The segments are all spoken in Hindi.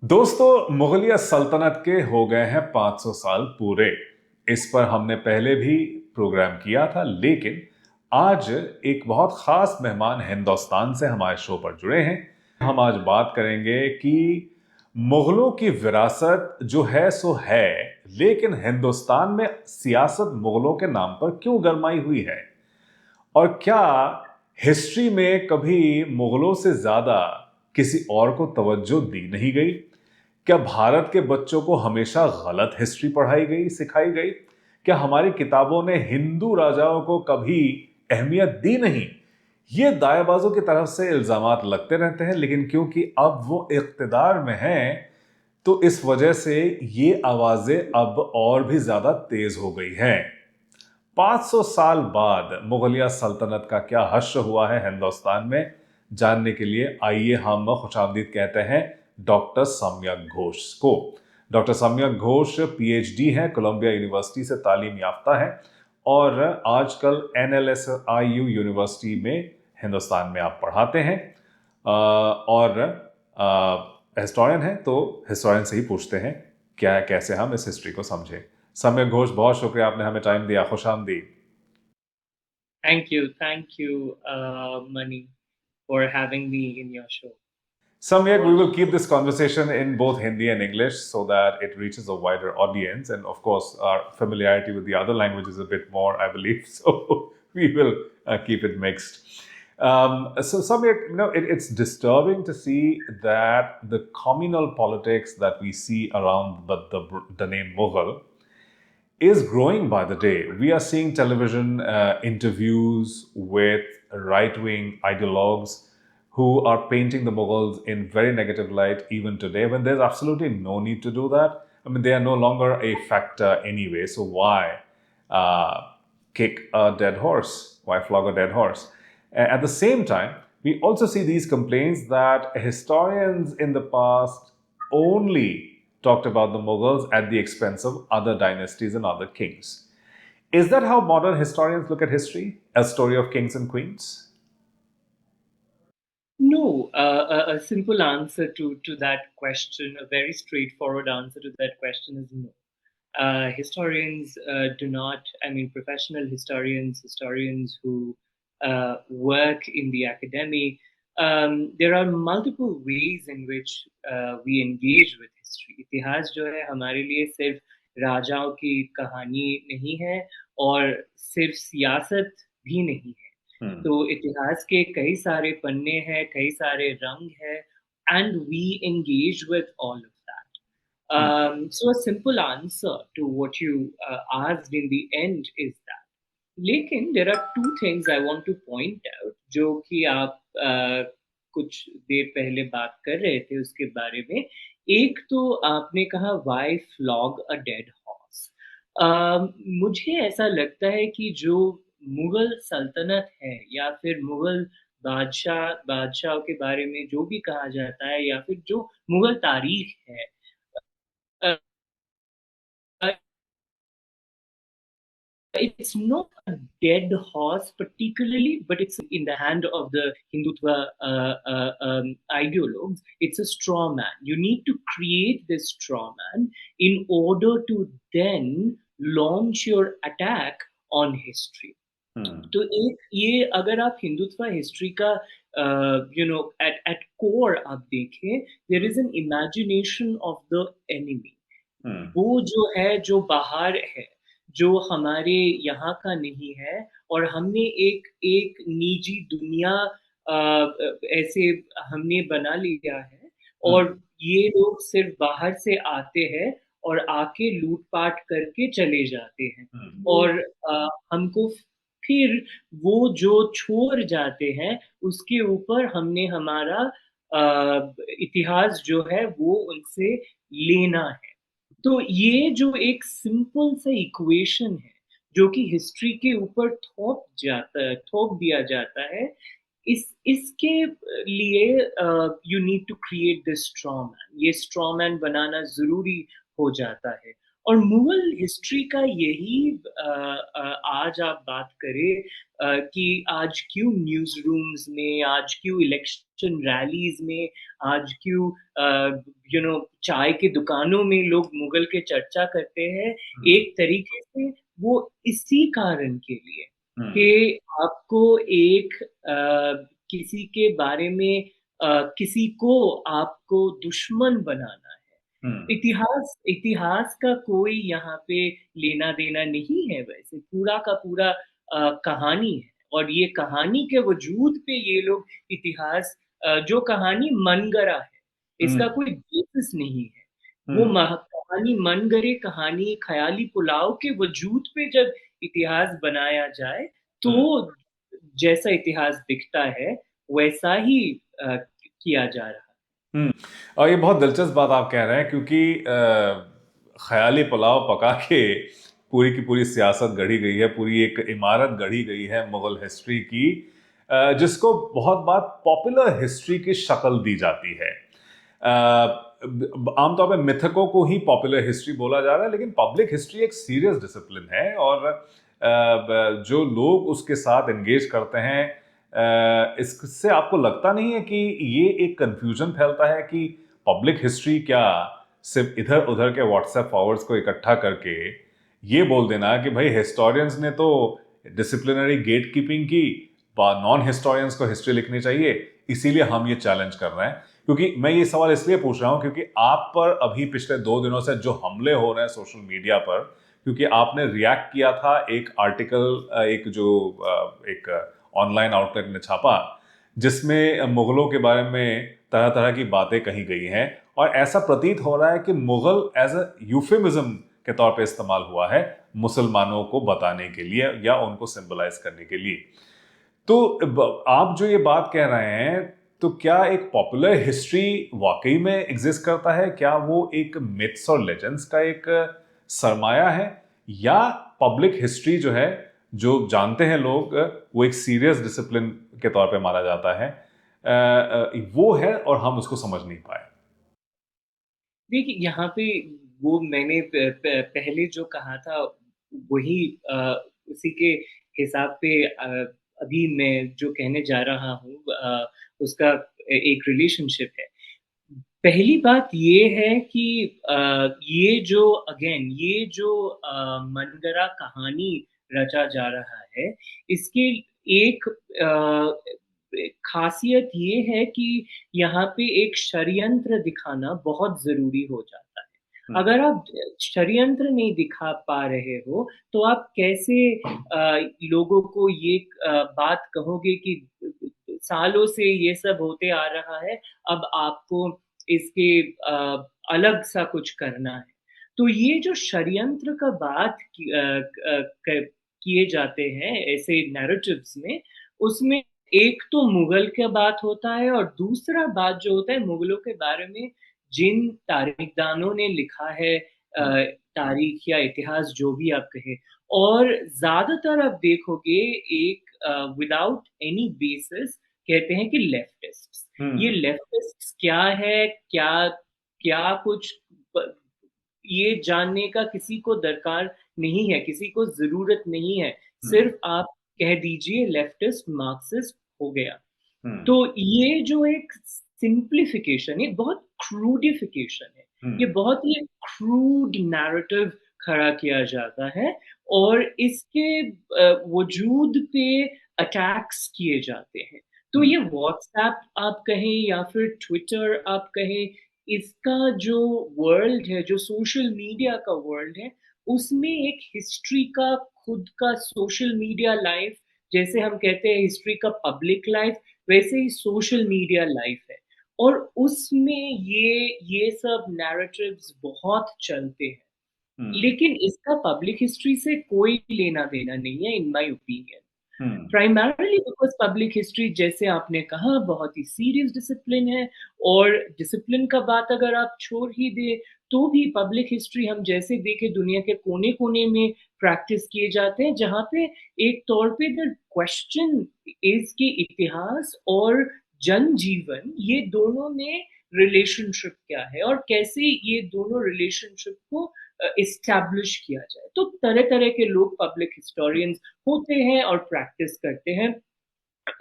दोस्तों, मुगलिया सल्तनत के हो गए हैं 500 साल पूरे। इस पर हमने पहले भी प्रोग्राम किया था, लेकिन आज एक बहुत खास मेहमान हिंदुस्तान से हमारे शो पर जुड़े हैं। हम आज बात करेंगे कि मुगलों की विरासत जो है सो है, लेकिन हिंदुस्तान में सियासत मुगलों के नाम पर क्यों गरमाई हुई है, और क्या हिस्ट्री में कभी मुगलों से ज्यादा किसी और को तवज्जो दी नहीं गई? क्या भारत के बच्चों को हमेशा गलत हिस्ट्री पढ़ाई गई, सिखाई गई? क्या हमारी किताबों ने हिंदू राजाओं को कभी अहमियत दी नहीं? ये दायाबाजों की तरफ से इल्जामात लगते रहते हैं, लेकिन क्योंकि अब वो इख्तिदार में हैं, तो इस वजह से ये आवाजें अब और भी ज्यादा तेज हो गई हैं। 500 साल बाद मुगलिया सल्तनत का क्या हश्र हुआ है हिंदुस्तान में, जानने के लिए आइए हम खुशामदीद कहते हैं डॉक्टर सम्यक घोष को। डॉक्टर सम्यक घोष पीएचडी हैं, कोलंबिया यूनिवर्सिटी से तालीम याफ्ता है और आजकल एनएलएसआईयू यूनिवर्सिटी में हिंदुस्तान में आप पढ़ाते हैं और हिस्टोरियन हैं। तो हिस्टोरियन से ही पूछते हैं क्या कैसे हम इस हिस्ट्री को समझें। सम्यक घोष, बहुत शुक्रिया, आपने हमें टाइम दिया। खुशामदीद। Thank you, Mani, for having me in your show. Samyak, we will keep this conversation in both Hindi and English so that it reaches a wider audience. And of course, our familiarity with the other languages is a bit more, I believe. So we will keep it mixed. So, Samyak, it's disturbing to see that the communal politics that we see around the name Mughal is growing by the day. We are seeing television interviews with right wing ideologues who are painting the Mughals in very negative light even today, when there's absolutely no need to do that. I mean, they are no longer a factor anyway, so why kick a dead horse? Why flog a dead horse? At the same time, we also see these complaints that historians in the past only talked about the Mughals at the expense of other dynasties and other kings. Is that how modern historians look at history? A story of kings and queens? No, a simple answer to that question, a very straightforward answer to that question is no. Historians do not, I mean, professional historians, historians who work in the academy, there are multiple ways in which we engage with history. इतिहास जो है हमारे लिए सिर्फ राजाओं की कहानी नहीं है और सिर्फ सियासत भी नहीं है। तो इतिहास के कई सारे पन्ने हैं, कई सारे रंग हैं, and we engage with all of that. So a simple answer to what you asked in the end is that. लेकिन there are two things I want to point out जो कि आप कुछ देर पहले बात कर रहे थे उसके बारे में। एक तो आपने कहा why flog a dead horse. मुझे ऐसा लगता है कि जो मुगल सल्तनत है या फिर मुगल बादशाहों के बारे में जो भी कहा जाता है या फिर जो मुगल तारीख है, it's not a dead horse particularly, but it's in the hand of the Hindutva ideologues. It's a straw man. You need to create this straw man in order to then launch your attack on history. तो एक ये अगर आप हिंदुत्व हिस्ट्री का एट कोर आप देखें, there is an imagination of the enemy. वो जो है जो बाहर है, जो हमारे यहाँ का नहीं है, और हमने एक एक निजी दुनिया ऐसे हमने बना लिया है, और ये लोग सिर्फ बाहर से आते हैं और आके लूटपाट करके चले जाते हैं और हमको फिर वो जो छोड़ जाते हैं उसके ऊपर हमने हमारा इतिहास जो है वो उनसे लेना है। तो ये जो एक सिंपल सा इक्वेशन है जो कि हिस्ट्री के ऊपर थोप दिया जाता है, इसके लिए you need to create this straw man. ये स्ट्रॉ मैन बनाना जरूरी हो जाता है। और मुगल हिस्ट्री का यही आज आप बात करें कि आज क्यों न्यूज़ रूम्स में, आज क्यों इलेक्शन रैलीज़ में, आज क्यों चाय की दुकानों में लोग मुगल के चर्चा करते हैं, एक तरीके से वो इसी कारण के लिए कि आपको एक किसी के बारे में किसी को आपको दुश्मन बनाना है। इतिहास इतिहास का कोई यहाँ पे लेना-देना नहीं है वैसे, पूरा का पूरा कहानी है और ये कहानी के वजूद पे ये लोग इतिहास जो कहानी मनगढ़ा है, इसका कोई बेसिस नहीं है। वो कहानी मनगढ़े कहानी, ख़याली पुलाव के वजूद पे जब इतिहास बनाया जाए, तो जैसा इतिहास दिखता है, वैसा ही किया जा रहा है। और ये बहुत दिलचस्प बात आप कह रहे हैं क्योंकि ख्याली पुलाव पका के पूरी की पूरी सियासत गढ़ी गई है, पूरी एक इमारत गढ़ी गई है मुगल हिस्ट्री की, जिसको बहुत बार पॉपुलर हिस्ट्री की शक्ल दी जाती है। आमतौर पे मिथकों को ही पॉपुलर हिस्ट्री बोला जा रहा है, लेकिन पब्लिक हिस्ट्री एक सीरियस डिसिप्लिन है और जो लोग उसके साथ एंगेज करते हैं, इससे आपको लगता नहीं है कि ये एक कंफ्यूजन फैलता है कि पब्लिक हिस्ट्री क्या सिर्फ इधर उधर के व्हाट्सएप फॉरवर्ड्स को इकट्ठा करके ये बोल देना कि भाई हिस्टोरियंस ने तो डिसिप्लिनरी गेट कीपिंग की, नॉन हिस्टोरियंस को हिस्ट्री लिखनी चाहिए, इसीलिए हम ये चैलेंज कर रहे हैं। क्योंकि मैं ये सवाल इसलिए पूछ रहा हूं क्योंकि आप पर अभी पिछले 2 दिनों से जो हमले हो रहे हैं सोशल मीडिया पर, क्योंकि आपने रिएक्ट किया था एक आर्टिकल, एक जो एक ऑनलाइन आउटलेट ने छापा, जिसमें मुगलों के बारे में तरह तरह की बातें कही गई हैं और ऐसा प्रतीत हो रहा है कि मुगल एज अ यूफेमिज्म के तौर पे इस्तेमाल हुआ है मुसलमानों को बताने के लिए या उनको सिंबलाइज करने के लिए। तो आप जो ये बात कह रहे हैं, तो क्या एक पॉपुलर हिस्ट्री वाकई में एग्जिस्ट करता है? क्या वो एक मिथ्स और लेजेंड्स का एक सरमाया है, या पब्लिक हिस्ट्री जो है, जो जानते हैं लोग, वो एक सीरियस डिसिप्लिन के तौर पे माना जाता है, वो है और हम उसको समझ नहीं पाए? देखिए, यहाँ पे वो मैंने पहले जो कहा था वही उसी के हिसाब पे अभी मैं जो कहने जा रहा हूँ उसका एक रिलेशनशिप है। पहली बात ये है कि ये जो मनगढ़ा कहानी रचा जा रहा है, इसके एक खासियत ये है कि यहाँ पे एक षड्यंत्र दिखाना बहुत ज़रूरी हो जाता है। अगर आप षड्यंत्र नहीं दिखा पा रहे हो, तो आप कैसे लोगों को ये बात कहोगे कि सालों से ये सब होते आ रहा है, अब आपको इसके अलग सा कुछ करना है। तो ये जो षड्यंत्र का बात किए जाते हैं ऐसे नैरेटिव्स में, उसमें एक तो मुगल का बात होता है और दूसरा बात जो होता है मुगलों के बारे में जिन तारीखदानों ने लिखा है, तारीख या इतिहास जो भी आप कहें, और ज्यादातर आप देखोगे एक विदाउट एनी बेसिस कहते हैं कि लेफ्टिस्ट। ये लेफ्टिस्ट क्या है, क्या क्या कुछ ये जानने का किसी को दरकार नहीं है, किसी को जरूरत नहीं है, सिर्फ आप कह दीजिए लेफ्टिस्ट मार्क्सिस्ट हो गया। तो ये जो एक सिंप्लीफिकेशन, एक बहुत क्रूडिफिकेशन है, ये बहुत ही क्रूड नैरेटिव खड़ा किया जाता है और इसके वजूद पे अटैक्स किए जाते हैं। तो ये व्हाट्सएप आप कहें या फिर ट्विटर आप कहें, इसका जो वर्ल्ड है, जो सोशल मीडिया का वर्ल्ड है, उसमें एक हिस्ट्री का खुद का सोशल मीडिया लाइफ, जैसे हम कहते हैं हिस्ट्री का पब्लिक लाइफ, वैसे ही सोशल मीडिया लाइफ है और उसमें ये सब नैरेटिव्स बहुत चलते हैं। लेकिन इसका पब्लिक हिस्ट्री से कोई लेना देना नहीं है in my opinion. Primarily because public history, जैसे आपने कहा, बहुत ही सीरियस डिसिप्लिन है और डिसिप्लिन का बात अगर आप छोड़ ही दे तो भी पब्लिक हिस्ट्री हम जैसे देखे दुनिया के कोने कोने में प्रैक्टिस किए जाते हैं, जहाँ पे एक तौर पे द क्वेश्चन इज कि इतिहास और जनजीवन ये दोनों में रिलेशनशिप क्या है और कैसे ये दोनों रिलेशनशिप को इस्टेब्लिश किया जाए। तो तरह तरह के लोग पब्लिक हिस्टोरियंस होते हैं और प्रैक्टिस करते हैं।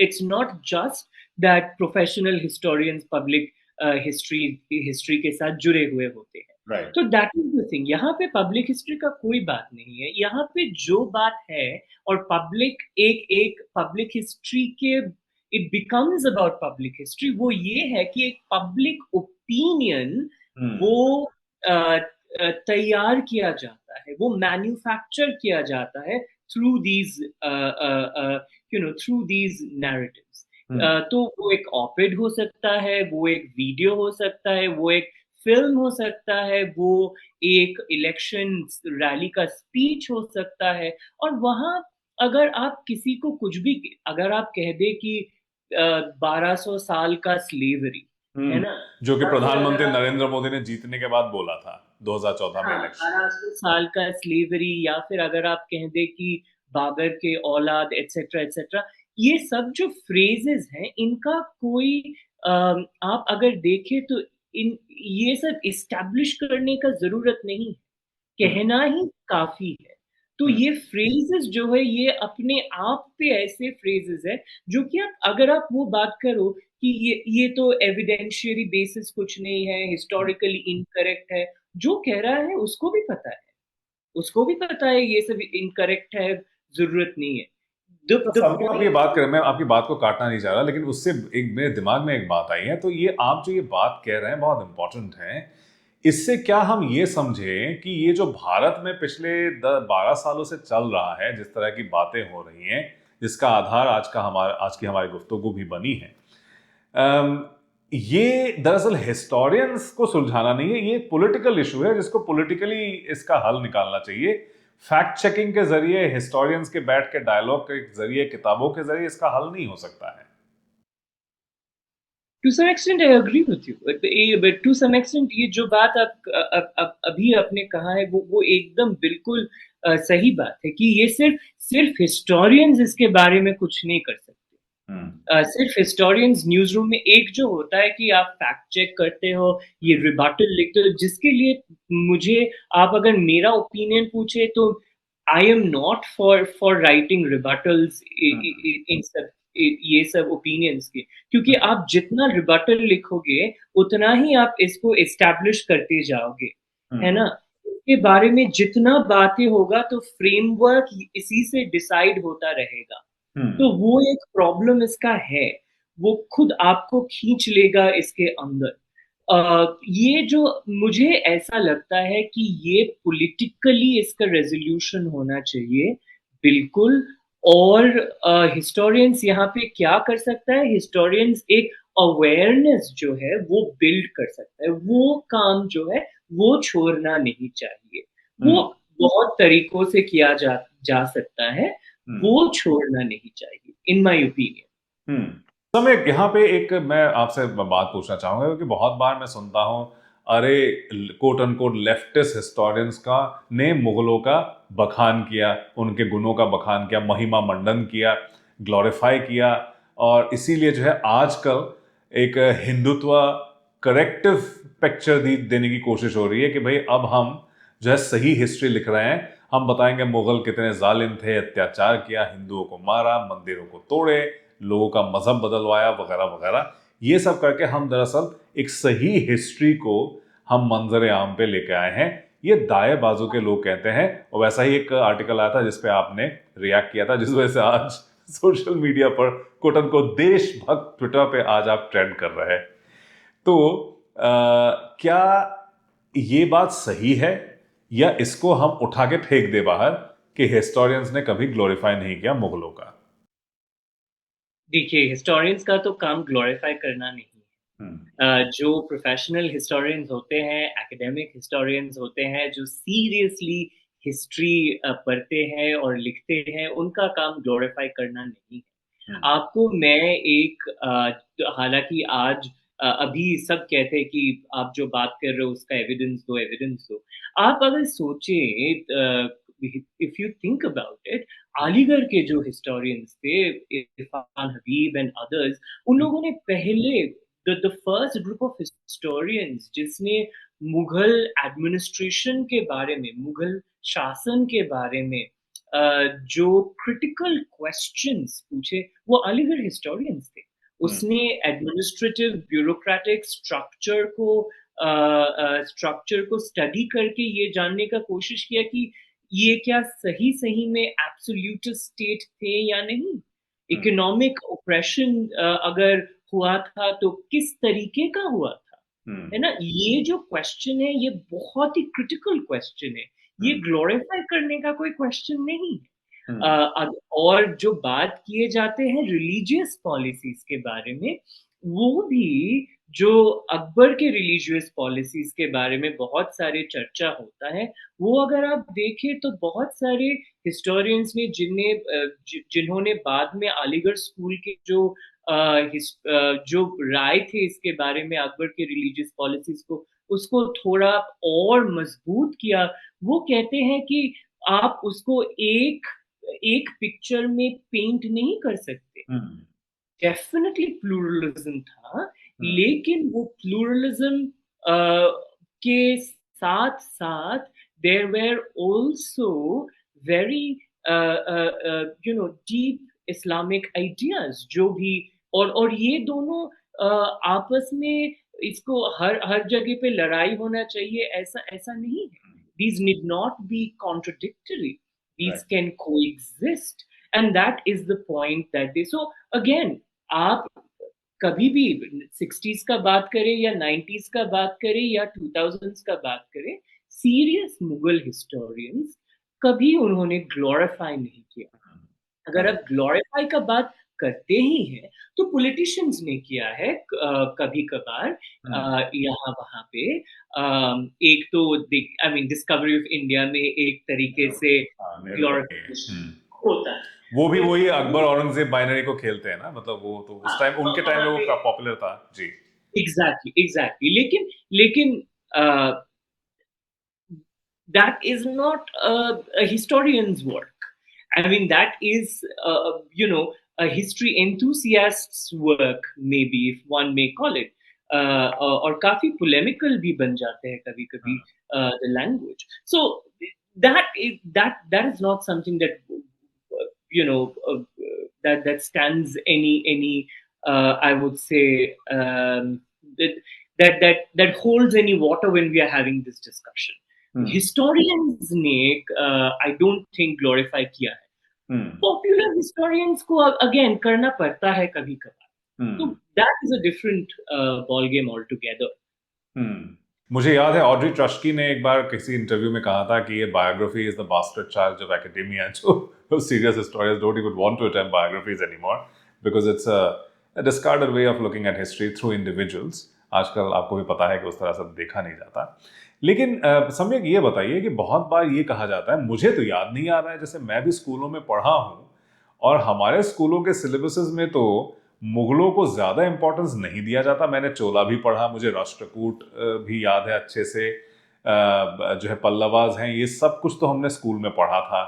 It's not just that professional historians public history के साथ जुड़े हुए होते हैं। राइट। तो दैट इज द थिंग, यहाँ पे पब्लिक हिस्ट्री का कोई बात नहीं है। यहाँ पे जो बात है, और पब्लिक एक एक पब्लिक हिस्ट्री के, it becomes about public history, वो ये है कि एक पब्लिक ओपिनियन वो तैयार किया जाता है, वो मैन्युफैक्चर किया जाता है through these through these narratives. तो वो एक ऑपेड हो सकता है, वो एक वीडियो हो सकता है, वो एक फिल्म हो सकता है, वो एक इलेक्शन रैली का स्पीच हो सकता है। और वहां अगर आप किसी को कुछ भी, अगर आप कह दे कि 1200 साल का स्लेवरी है ना, जो कि या फिर प्रधानमंत्री अगर आप, नरेंद्र मोदी ने जीतने के बाद बोला था 2014 में हाँ, इलेक्शन। 1200 साल का स्लेवरी, या फिर अगर आप कह दे कि बाबर के औलाद एटसेट्रा एटसेट्रा, ये सब जो फ्रेजेस हैं इनका कोई आप अगर देखें तो इन ये सब इस्टेब्लिश करने का जरूरत नहीं है, कहना ही काफी है। तो ये फ्रेजेस जो है ये अपने आप पे ऐसे फ्रेजेस है जो कि आप अगर आप वो बात करो कि ये तो एविडेंशियरी बेसिस कुछ नहीं है, हिस्टोरिकली इनकरेक्ट है, जो कह रहा है उसको भी पता है, उसको भी पता है ये सब इनकरेक्ट है, जरूरत नहीं है। द तो द सभी आप ये बात पॉइंट। करें, मैं आपकी बात को काटना नहीं चाह रहा, लेकिन उससे एक मेरे दिमाग में एक बात आई है। तो ये आप जो ये बात कह रहे हैं बहुत इंपॉर्टेंट है। इससे क्या हम ये समझें कि ये जो भारत में पिछले 12 सालों से चल रहा है, जिस तरह की बातें हो रही हैं, जिसका आधार आज की हमारी गुफ्तगू भी बनी है, ये दरअसल हिस्टोरियंस को सुलझाना नहीं है, ये पॉलिटिकल इशू है जिसको पॉलिटिकली इसका हल निकालना चाहिए। फैक्ट चेकिंग के जरिए, हिस्टोरियंस के बैठ के डायलॉग के जरिए, किताबों के जरिए इसका हल नहीं हो सकता है। To some extent I agree with you, but to some extent ये जो बात आप अभी आपने कहा है वो एकदम बिल्कुल सही बात है कि ये सिर्फ सिर्फ हिस्टोरियंस इसके बारे में कुछ नहीं कर सकते। सिर्फ हिस्टोरियंस न्यूज रूम में एक जो होता है कि आप फैक्ट चेक करते हो, ये रिबटल लिखते हो, जिसके लिए मुझे, आप अगर मेरा ओपिनियन पूछे तो I am not for writing rebuttals in सब, ये सब ओपिनियंस के, क्योंकि आप जितना रिबटल लिखोगे उतना ही आप इसको एस्टैब्लिश करते जाओगे, है ना। इसके बारे में जितना बातें होगा तो फ्रेमवर्क इसी से डिसाइड होता रहेगा। तो वो एक प्रॉब्लम इसका है, वो खुद आपको खींच लेगा इसके अंदर। ये जो मुझे ऐसा लगता है कि ये पॉलिटिकली इसका रेजोल्यूशन होना चाहिए, बिल्कुल। और हिस्टोरियंस यहाँ पे क्या कर सकता है, हिस्टोरियंस एक अवेयरनेस जो है वो बिल्ड कर सकता है, वो काम जो है वो छोड़ना नहीं चाहिए। वो बहुत तरीकों से किया जा सकता है, वो छोड़ना नहीं चाहिए, इन माय ओपिनियन। समय यहाँ पे एक मैं आपसे बात पूछना चाहूंगा, क्योंकि बहुत बार मैं सुनता हूं, अरे कोट अनकोट लेफ्टिस्ट हिस्टोरियंस का ने मुगलों का बखान किया, उनके गुणों का बखान किया, महिमा मंडन किया, ग्लोरीफाई किया, और इसीलिए जो है आजकल एक हिंदुत्व करेक्टिव पिक्चर देने की कोशिश हो रही है कि भाई अब हम जो है सही हिस्ट्री लिख रहे हैं। हम बताएंगे मुगल कितने जालिम थे, अत्याचार किया, हिंदुओं को मारा, मंदिरों को तोड़े, लोगों का मजहब बदलवाया, वगैरह वगैरह। ये सब करके हम दरअसल एक सही हिस्ट्री को हम मंजर आम पे लेके आए हैं, ये दाएं बाजू के लोग कहते हैं। और वैसा ही एक आर्टिकल आया था जिसपे आपने रिएक्ट किया था, जिस वजह से आज सोशल मीडिया पर कोटन को देशभक्त ट्विटर पे आज आप ट्रेंड कर रहे हैं। तो क्या ये बात सही है, या इसको हम उठा के फेंक दे बाहर कि हिस्टोरियंस ने कभी ग्लोरीफाई नहीं किया मुगलों का? देखिए, हिस्टोरियंस का तो काम ग्लोरीफाई करना नहीं है। जो प्रोफेशनल हिस्टोरियंस होते हैं, एकेडमिक हिस्टोरियंस होते हैं, जो सीरियसली हिस्ट्री पढ़ते हैं और लिखते हैं, उनका काम ग्लोरीफाई करना नहीं है। आपको मैं एक हालांकि आज अभी सब कहते हैं कि आप जो बात कर रहे हो उसका एविडेंस दो, एविडेंस दो। आप अगर सोचें, if you think about it, Aligarh के जो हिस्टोरियंस थे, इरफान हबीब एंड अदर्स, उन लोगों ने पहले the first group of historians जिसने मुगल एडमिनिस्ट्रेशन के बारे में, मुगल शासन के बारे में जो क्रिटिकल क्वेश्चंस पूछे वो अलीगढ़ हिस्टोरियंस थे। उसने एडमिनिस्ट्रेटिव ब्यूरोक्रेटिक स्ट्रक्चर को स्टडी करके ये जानने का कोशिश किया कि ये क्या सही सही में एब्सोल्यूट स्टेट थे या नहीं, इकोनॉमिक ओप्रेशन अगर हुआ था तो किस तरीके का हुआ था, है ना। ये जो क्वेश्चन है ये बहुत ही क्रिटिकल क्वेश्चन है, ये ग्लोरीफाई करने का कोई क्वेश्चन नहीं है। और जो बात किए जाते हैं रिलीजियस पॉलिसीज के बारे में, वो भी जो अकबर के रिलीजियस पॉलिसीज के बारे में बहुत सारे चर्चा होता है, वो अगर आप देखें तो बहुत सारे हिस्टोरियंस ने जिन्होंने बाद में अलीगढ़ स्कूल के जो राय थे इसके बारे में अकबर के रिलीजियस पॉलिसीज को उसको थोड़ा और मजबूत किया, वो कहते हैं कि आप उसको एक पिक्चर में पेंट नहीं कर सकते। डेफिनेटली प्लूरलिज्म था, लेकिन वो प्लूरलिज्म के साथ साथ there were also very deep Islamic ideas जो भी, और ये दोनों आपस में, इसको हर जगह पे लड़ाई होना चाहिए ऐसा ऐसा नहीं है। These need not be contradictory. These can coexist, and that is the point that they. So again, आप कभी भी 60s का बात करें या 90s का बात करें या 2000s का बात करें, सीरियस मुगल हिस्टोरियंस कभी उन्होंने ग्लोरीफाई नहीं किया। अगर आप ग्लोरीफाई का बात करते ही हैं तो पॉलिटिशियंस ने किया है कभी कभार यहाँ वहां पे। एक तो I mean discovery of India में एक तरीके से ग्लोरिफिकेशन होता है, वो भी वही अकबर औरंगजेब बाइनरी को खेलते हैं ना, मतलब वो तो उस टाइम उनके टाइम में वो पॉपुलर था जी। एग्जैक्टली लेकिन that is not a historian's work. I mean, that is a history enthusiast's work, maybe, if one may call it. और काफी polemical भी बन जाते हैं कभी कभी the language. So that is not something that that stands any I would say that holds any water when we are having this discussion. Historians ने I don't think glorify किया है, पॉपुलर हिस्टोरियंस को अगेन करना पड़ता है कभी कभार, तो that is a different ball game all together. मुझे याद है ऑड्री ट्रस्की ने एक बार किसी इंटरव्यू में कहा था कि ये biography is the bastard child of academia, जो serious historians don't even want to attempt biographies anymore because it's a discarded way of looking at history through individuals. आजकल आपको भी पता है कि उस तरह से देखा नहीं जाता। लेकिन सम्यक ये बताइए कि बहुत बार ये कहा जाता है, मुझे तो याद नहीं आ रहा है, जैसे मैं भी स्कूलों में पढ़ा हूँ और हमारे स्कूलों के सिलेबसेस में तो मुगलों को ज्यादा इंपॉर्टेंस नहीं दिया जाता। मैंने चोला भी पढ़ा, मुझे राष्ट्रकूट भी याद है अच्छे से, जो है पल्लवाज हैं, ये सब कुछ तो हमने स्कूल में पढ़ा था।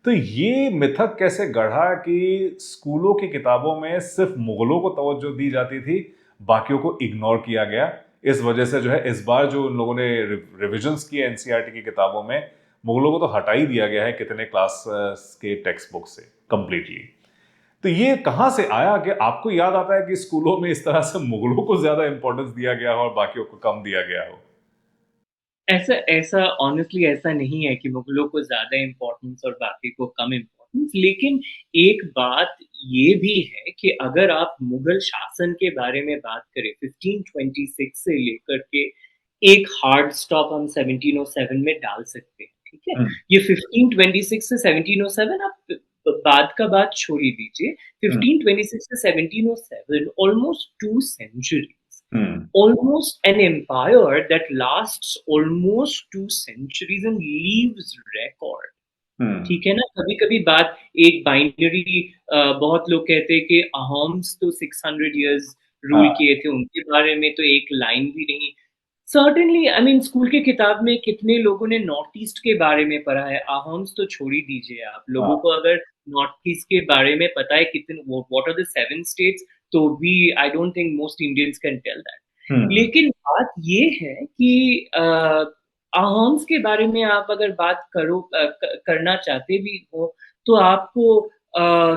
तो ये मिथक कैसे गढ़ा कि स्कूलों की किताबों में सिर्फ मुगलों को तवज्जो दी जाती थी, बाकियों को इग्नोर किया गया। इस वजह से जो है इस बार जो उन लोगों ने रिविजन्स किए एनसीईआरटी की किताबों में, मुगलों को तो हटा ही दिया गया है कितने क्लास के टेक्स्ट बुक से कंप्लीटली। तो ये कहाँ से आया कि आपको याद आता है कि स्कूलों में इस तरह से मुगलों को ज्यादा इंपॉर्टेंस दिया गया हो और बाकियों को कम दिया गया हो? ऐसा ऑनेस्टली ऐसा नहीं है कि मुगलों को ज्यादा इंपॉर्टेंस और बाकी को कम इंपॉर्टेंस, लेकिन एक बात ये भी है कि अगर आप मुगल शासन के बारे में बात करें 1526 से लेकर के एक हार्ड स्टॉप हम 1707 में डाल सकते हैं, ठीक है। ये 1526 से 1707 आप बाद का बात छोड़ ही दीजिए, 1526 से 1707 almost 2 centuries, almost an empire that lasts almost 2 centuries and leaves record. ठीक है ना। कभी कभी बात एक बाइनरी, बहुत लोग कहते हैं कि अहोम्स तो 600 years रूल किए थे, उनके बारे में तो एक लाइन भी नहीं। सर्टेनली आई मीन स्कूल के किताब में कितने लोगों ने नॉर्थ ईस्ट के बारे में पढ़ा है, अहोम्स तो छोड़ ही दीजिए आप। लोगों को अगर नॉर्थ ईस्ट के बारे में पता है कितने व्हाट आर द 7 states, तो भी I don't think most Indians can tell that. लेकिन बात ये है कि अहोम्स के बारे में आप अगर बात करना चाहते भी हो, तो आपको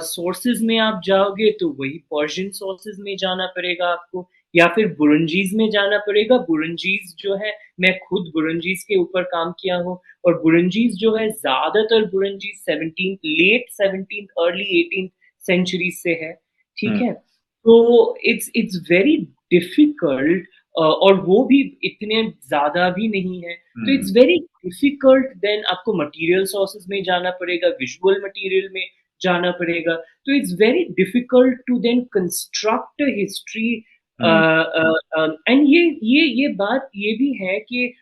सोर्सेज में आप जाओगे तो वही पर्शियन सोर्सेज में जाना पड़ेगा आपको, या फिर बुरंजीज में जाना पड़ेगा। बुरंजीज जो है, मैं खुद बुरंजीज के ऊपर काम किया हूँ, और बुरंजीज जो है, ज्यादातर बुरंजीज 17 लेट 17 अर्ली 18 सेंचुरी से है, ठीक है। तो इट्स वेरी डिफिकल्ट, और वो भी इतने ज्यादा भी नहीं है। तो इट्स वेरी डिफिकल्ट, देन आपको मटेरियल सोर्सेज में जाना पड़ेगा, विजुअल मटेरियल में जाना पड़ेगा। तो it's very difficult to then construct history. And ये बात ये भी है कि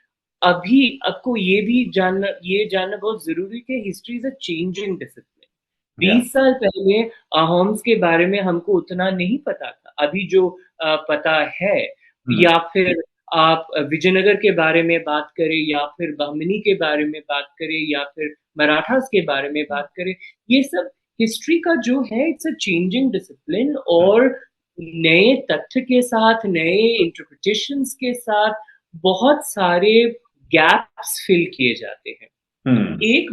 अभी आपको ये जानना बहुत जरूरी है कि history is a changing discipline. 20 साल पहले अहोम्स के बारे में हमको उतना नहीं पता था, अभी जो पता है। या फिर आप विजयनगर के बारे में बात करें, या फिर बहमनी के बारे में बात करें, या फिर मराठास के बारे में बात करें, ये सब हिस्ट्री का जो है, इट्स अ चेंजिंग डिसिप्लिन, और नए तथ्य के साथ, नए इंटरप्रिटेशंस के साथ बहुत सारे गैप्स फिल किए जाते हैं। एक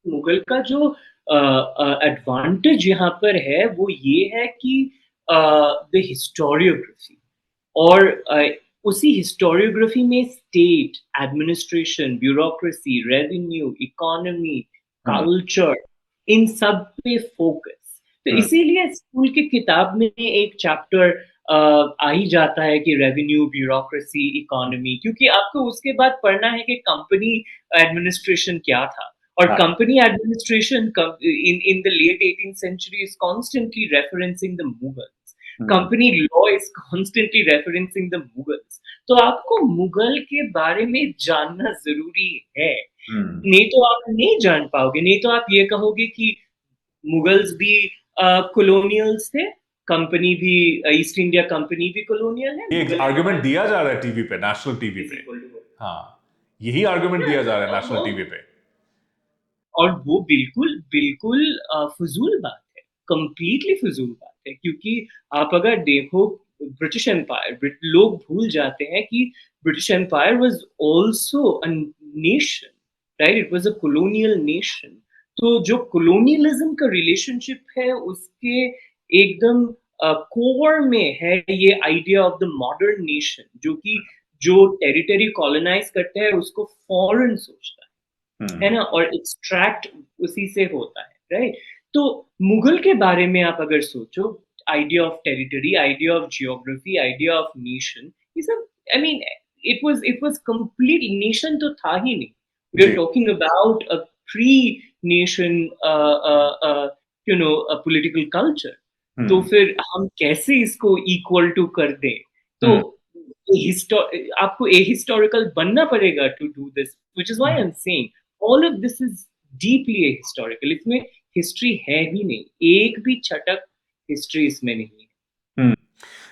मुगल का जो एडवांटेज यहाँ पर है, वो ये है कि द हिस्टोरियोग्राफी, और उसी हिस्टोरियोग्राफी में state, administration, bureaucracy, revenue, economy, culture, इन सब पे फोकस। तो इसीलिए स्कूल की किताब में एक चैप्टर आ ही जाता है कि रेवेन्यू, ब्यूरोक्रेसी, इकोनॉमी, क्योंकि आपको उसके बाद पढ़ना है कि कंपनी एडमिनिस्ट्रेशन क्या था। और company administration in the late 18th century is constantly referencing the Mughals. Company law is constantly referencing the Mughals. तो आपको मुगल के बारे में जानना जरूरी है। नहीं तो आप नहीं जान पाओगे, नहीं तो आप ये कहोगे कि मुगल्स भी कॉलोनियल्स थे, कंपनी भी, ईस्ट इंडिया कंपनी भी कॉलोनियल है। एक आर्गुमेंट दिया जा रहा है टीवी पे, नेशनल टीवी पे। हाँ, यही आर्गुमेंट दिया जा रहा है नेशनल टीवी पे। और वो बिल्कुल बिल्कुल फजूल बात है, कंप्लीटली फजूल बात है। क्योंकि आप अगर देखो ब्रिटिश एम्पायर, लोग भूल जाते हैं कि British empire was also a nation, right? It was a colonial nation. तो जो कॉलोनियलिज्म का रिलेशनशिप है, उसके एकदम कोर में है ये idea of the modern nation, जो कि जो टेरिटरी कॉलोनाइज करता है उसको फॉरेन सोचता है ना, और एक्सट्रैक्ट उसी से होता है, राइट? तो मुगल के बारे में आप अगर सोचो, idea of territory, idea of geography, idea of nation, ये सब, I mean, it was complete nation तो था ही नहीं। We are talking about a pre nation, political culture. तो फिर हम कैसे इसको इक्वल टू कर दें? तो आपको ए हिस्टोरिकल बनना पड़ेगा to do this, which is why I am saying all of this is deeply historical. इसमें हिस्ट्री है ही नहीं, एक भी छटक हिस्ट्री इसमें नहीं है।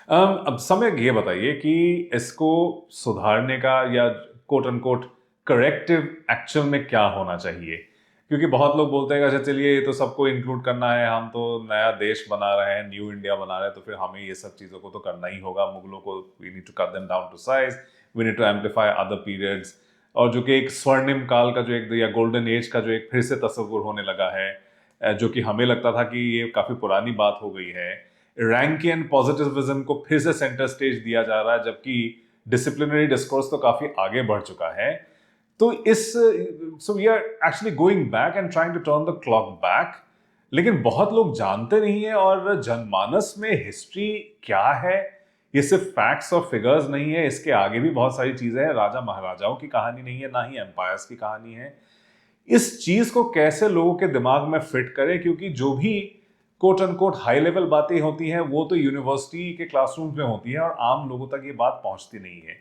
अब समय ये बताइए कि इसको सुधारने का या कोट अनकोट करेक्टिव एक्शन में क्या होना चाहिए, क्योंकि बहुत लोग बोलते हैं अच्छा चलिए ये तो सबको इंक्लूड करना है, हम तो नया देश बना रहे हैं, न्यू इंडिया बना रहे हैं, तो फिर हमें ये सब चीज़ों को तो करना ही होगा, मुगलों को we need to cut them down to size, we need to amplify other periods, और जो कि एक स्वर्णिम काल का जो एक या गोल्डन एज का जो एक फिर से तस्वुर होने लगा है, जो कि हमें लगता था कि ये काफ़ी पुरानी बात हो गई है। रैंकियन पॉजिटिविज्म को फिर से सेंटर स्टेज दिया जा रहा है, जबकि डिसिप्लिनरी डिस्कोर्स तो काफ़ी आगे बढ़ चुका है। तो so we are actually going back and trying to turn the clock back, लेकिन बहुत लोग जानते नहीं है, और जनमानस में हिस्ट्री क्या है, ये सिर्फ फैक्ट्स और फिगर्स नहीं है, इसके आगे भी बहुत सारी चीजें हैं। राजा महाराजाओं की कहानी नहीं है, ना ही एम्पायर्स की कहानी है। इस चीज को कैसे लोगों के दिमाग में फिट करें, क्योंकि जो भी कोट अनकोट हाई लेवल बातें होती हैं वो तो यूनिवर्सिटी के क्लासरूम में होती है, और आम लोगों तक ये बात पहुंचती नहीं है।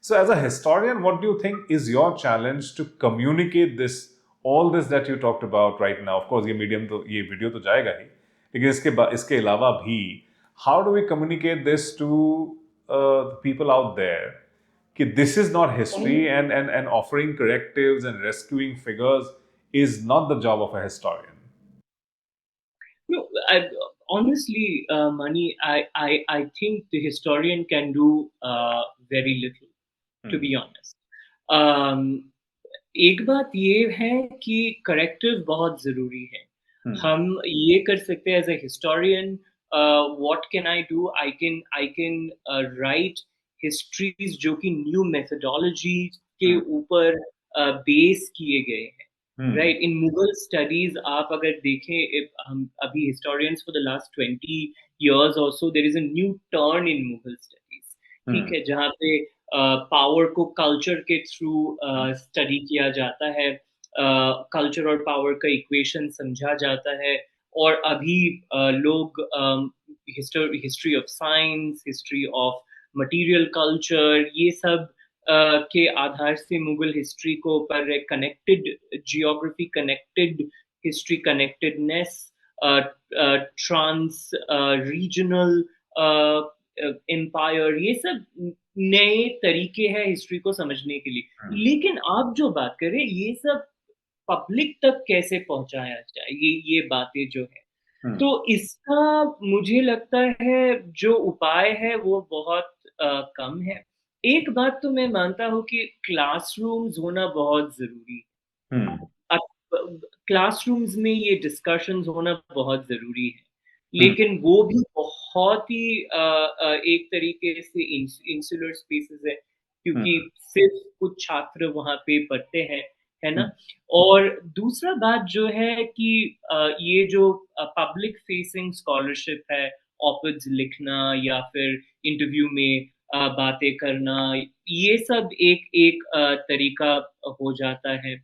So as a historian, what do you think is your challenge to communicate this, all this that you talked about right now? Of course ये वीडियो तो जाएगा ही, लेकिन इसके अलावा भी how do we communicate this to the people out there कि this is not history, and offering correctives and rescuing figures is not the job of a historian? No, honestly, Mani, I think the historian can do very little, to be honest. um, एक बात ये है कि करेक्टिव बहुत ज़रूरी है। हम ये कर सकते हैं as a historian, what can I do? I can write histories जो कि न्यू मेथोडोलॉजी के ऊपर बेस किए गए हैं। राइट, इन मुगल स्टडीज आप अगर देखें, हम अभी historians for the last 20 years or so, there is a new turn in Mughal studies, ठीक है, जहाँ पे पावर को कल्चर के थ्रू स्टडी किया जाता है, कल्चर और पावर का इक्वेशन समझा जाता है, और अभी लोग history of science, history of material culture, ये सब के आधार से मुगल हिस्ट्री को पर connected geography, connected history, connectedness, trans regional empire, ये सब नए तरीके हैं हिस्ट्री को समझने के लिए। लेकिन आप जो बात कर रहे हैं, ये सब पब्लिक तक कैसे पहुंचाया जाए, ये बातें जो है, तो इसका मुझे लगता है जो उपाय है वो बहुत कम है। एक बात तो मैं मानता हूँ कि क्लासरूम्स होना बहुत जरूरी है। क्लासरूम्स में ये डिस्कशंस होना बहुत जरूरी है, लेकिन वो भी बहुत ही एक तरीके से इंसुलर स्पेसेस है, क्योंकि सिर्फ कुछ छात्र वहाँ पे पढ़ते हैं, है ना। और दूसरा बात जो है कि ये जो पब्लिक फेसिंग स्कॉलरशिप है, ऑपिड्स लिखना या फिर इंटरव्यू में बातें करना, ये सब एक एक तरीका हो जाता है।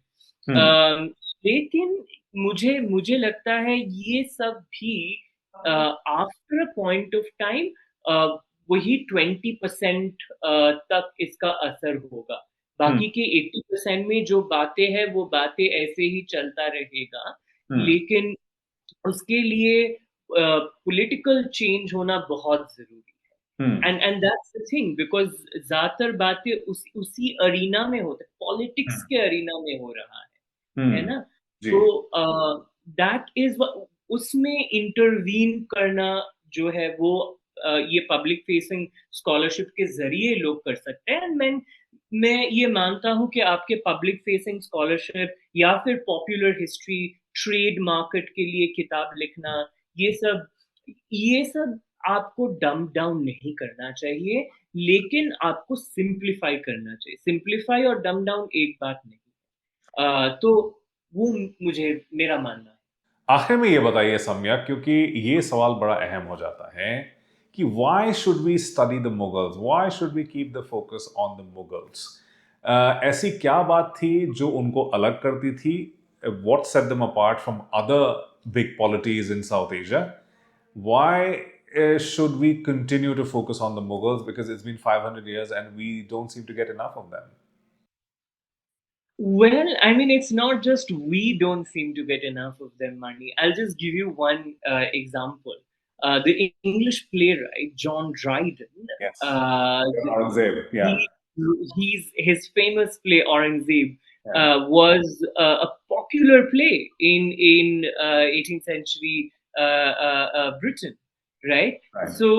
लेकिन मुझे मुझे लगता है ये सब भी after a point of time वही 20% तक इसका असर होगा। बाकी के 80% में जो बातें हैं वो बातें ऐसे ही चलता रहेगा। लेकिन उसके लिए पॉलिटिकल चेंज होना बहुत जरूरी है। And that's the thing, because ज्यादातर बातें उसी अरीना में होते, पॉलिटिक्स के अरीना में हो रहा है ना। तो दैट इज, उसमें इंटरवीन करना जो है वो ये पब्लिक फेसिंग स्कॉलरशिप के जरिए लोग कर सकते हैं। मैं ये मानता हूं कि आपके पब्लिक फेसिंग स्कॉलरशिप या फिर पॉपुलर हिस्ट्री, ट्रेड मार्केट के लिए किताब लिखना, ये सब आपको डम डाउन नहीं करना चाहिए, लेकिन आपको सिंप्लीफाई करना चाहिए। सिंप्लीफाई और डम डाउन एक बात नहीं। तो वो मुझे मेरा मानना है। आखिर में ये बताइए सम्यक, क्योंकि ये सवाल बड़ा अहम हो जाता है कि why should we study the Mughals? Why should we keep the focus on the Mughals? ऐसी क्या बात थी जो उनको अलग करती थी? What set them apart from other big polities in South Asia? Why should we continue to focus on the Mughals? Because it's been 500 years and we don't seem to get enough of them. Well, I mean, it's not just we don't seem to get enough of them, Mani. I'll just give you one example. The English playwright John Dryden. Yes. Aurangzeb, yeah. His famous play Aurangzeb was a popular play in 18th century Britain, right? So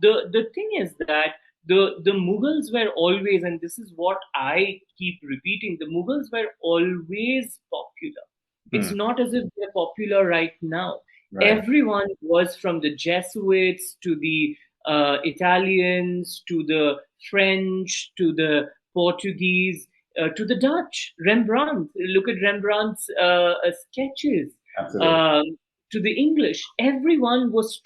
the thing is that the Mughals were always, and this is what I keep repeating, the Mughals were always popular. It's not as if they're popular right now. Everyone was, from the Jesuits to the Italians to the French to the Portuguese to the Dutch. Rembrandt, look at Rembrandt's sketches. To the English, everyone was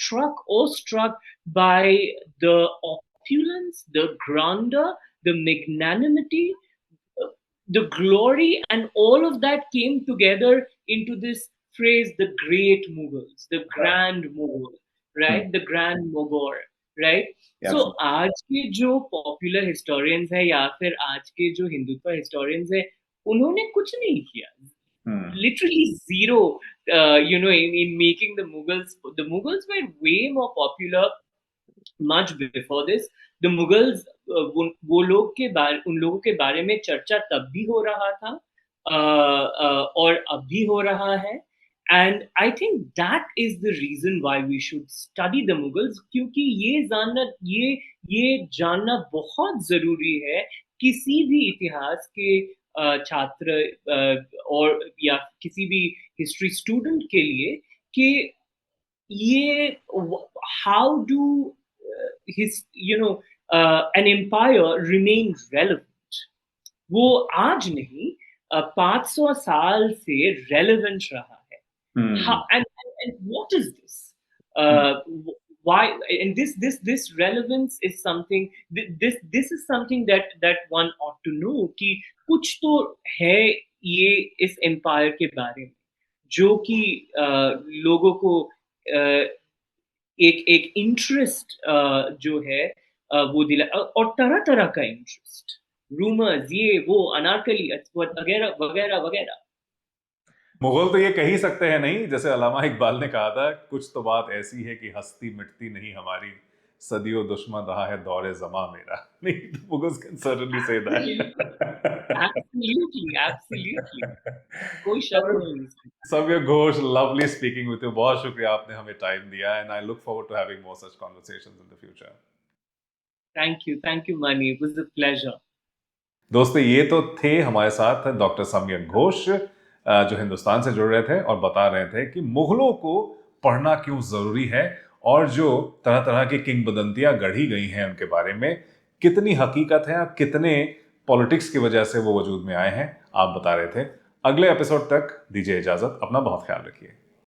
awestruck by the opulence, the grandeur, the magnanimity, the glory, and all of that came together into this phrase, the great Mughals, the grand Mughal, right? The grand Mughal, right? So आज के जो पॉपुलर हिस्टोरियंस है या फिर आज के जो हिंदुत्व हिस्टोरियंस है, उन्होंने कुछ नहीं किया, literally zero. In making the Mughals were way more popular much before this. The Mughals, उन लोगों के बारे में चर्चा तब भी हो रहा था और अब भी हो रहा है। And I think that is the reason why we should study the Mughals, क्योंकि ये जानना बहुत जरूरी है किसी भी इतिहास के छात्र और या किसी भी हिस्ट्री स्टूडेंट के लिए कि ये how do his an empire remain relevant. वो आज नहीं 500 साल से relevant रहा है. And what is this? Why? And this relevance is something. This is something that one ought to know कि कुछ तो है ये इस empire के बारे में जो कि लोगों को एक इंटरेस्ट जो है वो दिला और तरह तरह का इंटरेस्ट, रूमर्स, ये वो, अनारकली वगैरह वगैरह वगैरह. मुगल तो ये कह ही सकते हैं नहीं, जैसे अल्लामा इकबाल ने कहा था, कुछ तो बात ऐसी है कि हस्ती मिटती नहीं हमारी, सदियों दुश्मन रहा है दौरे ज़मा मेरा. नहीं, तो Mughals can certainly say that. Absolutely. कोई शक नहीं. Samyak Ghosh, lovely speaking with you. बहुत शुक्रिया आपने हमें टाइम दिया, and I look forward to having more such conversations in the future. Thank you Mani, it was a pleasure. दोस्तों, ये तो थे हमारे साथ डॉक्टर सम्यक घोष, जो हिंदुस्तान से जुड़ रहे थे और बता रहे थे कि मुगलों को पढ़ना क्यों जरूरी है और जो तरह तरह की किंगवदंतियां गढ़ी गई हैं उनके बारे में कितनी हकीकत है, कितने पॉलिटिक्स की वजह से वो वजूद में आए हैं, आप बता रहे थे. अगले एपिसोड तक दीजिए इजाजत. अपना बहुत ख्याल रखिए.